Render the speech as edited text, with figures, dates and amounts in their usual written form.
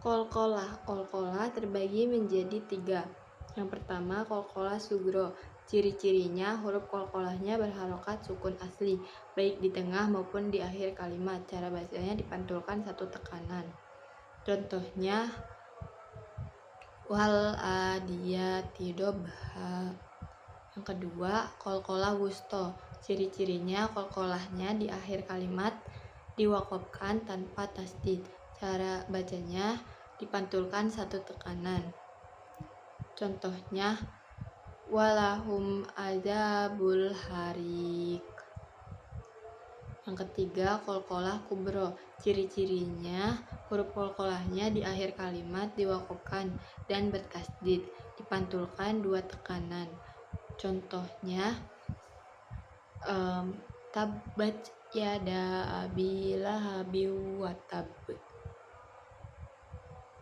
Kolkolah terbagi menjadi 3. Yang pertama, kolkolah sugro. Ciri-cirinya huruf kolkolahnya berharokat sukun asli, baik di tengah maupun di akhir kalimat. Cara bacanya dipantulkan satu tekanan. Contohnya, wal adiyati dobha. Yang kedua, kolkolah wusto. Ciri-cirinya kolkolahnya di akhir kalimat diwakofkan tanpa tasdid. Cara bacanya dipantulkan satu tekanan. Contohnya, walahum adzabul harik. Yang ketiga, kolkolah kubro. Ciri-cirinya huruf kolkolahnya di akhir kalimat diwakofkan dan bertasdid, dipantulkan 2 tekanan. Contohnya, tabbat yada abi lahabi wa tab.